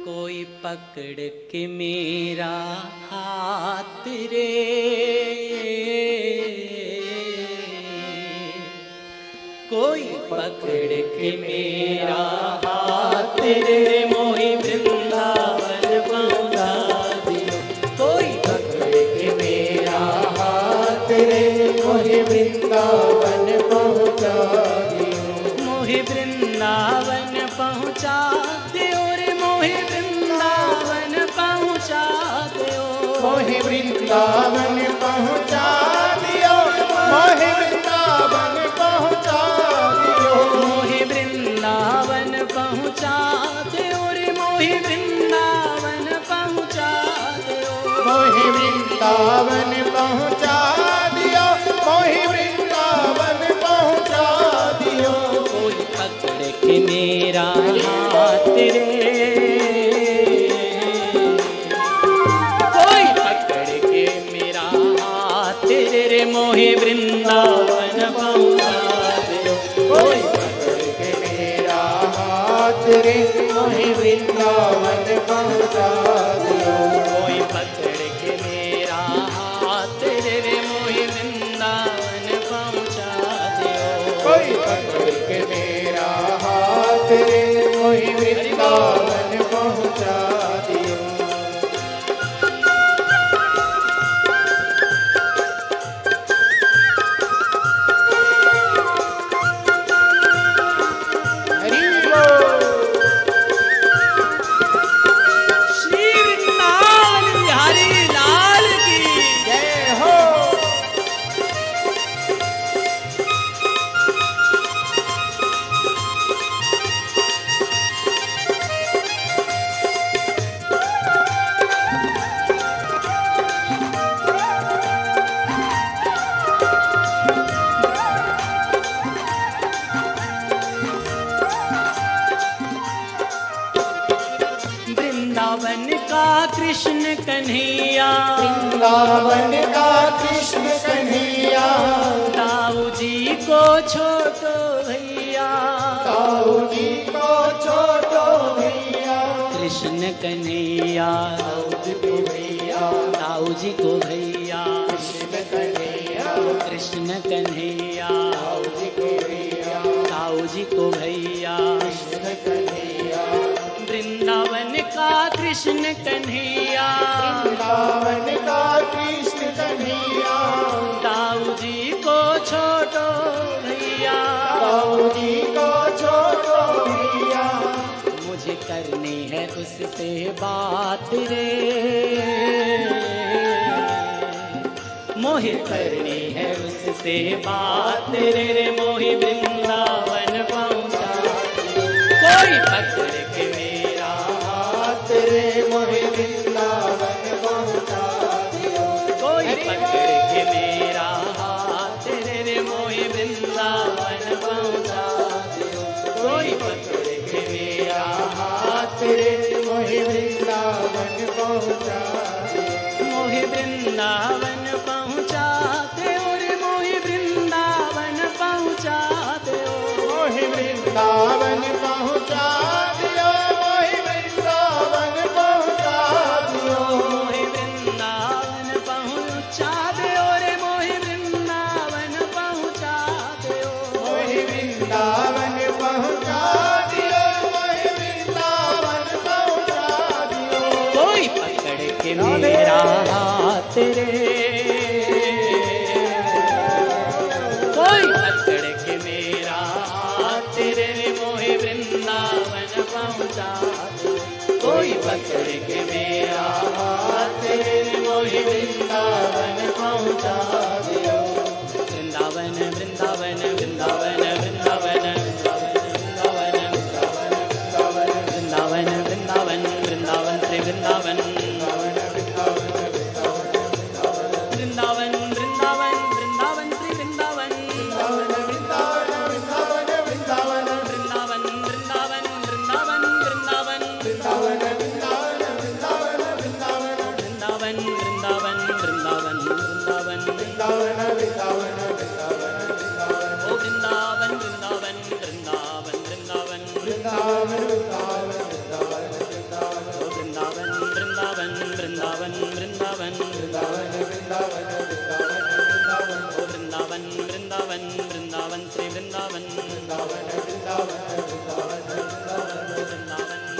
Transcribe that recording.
कोई पकड़ के मेरा हाथ रे, कोई पकड़ के मेरा हाथ रे, मोहि वृंदावन पहुँचा दियो। कोई पकड़ के मेरा हाथ रे, मोहि वृंदावन पहुँचा दियो। मोहि वृंदावन पहुँचा दियो रे, मोहि वृंदावन पहुँचा दियो। मोहि वृंदावन पहुँचा दियो, मोहि वृंदावन पहुँचा दियो। मोहि वृंदावन पहुँचा दियो रे, मोहि वृंदावन पहुँचा दियो। मोहि वृंदावन पहुँचा दियो, मोहि वृंदावन पहुँचा दियो। कोई पकड़ के मेरा हाथ रे, कोई पकड़ के मेरा हाथ रे, मोहि वृंदावन पहुँचा दियो। कोई पकड़ के मेरा हाथ रे, मोहि वृंदावन पहुँचा दियो। कोई पकड़ के मेरा हाथ रे, मोहि वृंदावन पहुँचा दियो। कोई पकड़ के मेरा हाथ रे, मोहि वृंदावन पहुँचा दियो। हरि बोल। श्री वृंदावन बिहारी लाल की जय हो। वृंदावन का कृष्ण कन्हैया, वृंदावन का कृष्ण कन्हैया, ताऊ जी को छोटो भैया। ताऊ जी को छोटो भैया। कृष्ण कन्हैया, ताऊ जी को भैया, ताऊ जी को भैया। कृष्ण कन्हैया, कृष्ण कन्हैया, ताऊ जी को भैया, ताऊ जी को भैया। कृष्ण कन्हैया। वृंदावन का कृष्ण कन्हैया, वृंदावन का कृष्ण कन्हैया, ताऊ जी को छोटो भैया। ताऊ जी को छोटो भैया। मुझे करनी है उससे बात रे, मोहे करनी है उससे बात रे, मोहि वृंदावन पहुँचा दियो। कोई पकड़ के मेरा हाथ रे, मोहि वृंदावन पहुँचा दियो। कोई पकड़ के मेरा हाथ रे, मोहि वृंदावन पहुँचा दियो। कोई पकड़ के मेरा हाथ रे, मोहि वृंदावन पहुँचा दियो। मोहि वृंदावन पहुँचा दियो रे, मोहि वृंदावन पहुँचा दियो। मोहि वृंदावन पहुँचा दियो, मोहि वृंदावन पहुँचा दियो। मोहि वृंदावन पहुँचा दियो रे, मोहि वृंदावन पहुँचा दियो। मोहि वृंदावन पहुँचा दियो, मोहि वृंदावन पहुँचा दियो। कोई पकड़ के मेरा हाथ रे, कोई पकड़ के मेरा हाथ रे, मोहि वृंदावन पहुँचा दियो। कोई पकड़ के मेरा हाथ रे, मोहि वृंदावन पहुँचा दियो। वृंदावन वृंदावन वृंदावन वृंदावन वृंदावन वृंदावन वृंदावन वृंदावन से वृंदावन, वृंदावन वृंदावन वृंदावन से वृंदावन, वृंदावन वृंदावन वृंदावन वृंदावन वृंदावन वृंदावन वृंदावन, वृंदावन वृंदावन वृंदावन वृंदावन वृंदावन वृंदावन वृंदावन वृंदावन, वृंदावन वृंदावन वृंदावन वृंदावन ओ वृंदावन वृंदावन वृंदावन श्री वृंदावन वृंदावन वृंदावन वृंदावन वृंदावन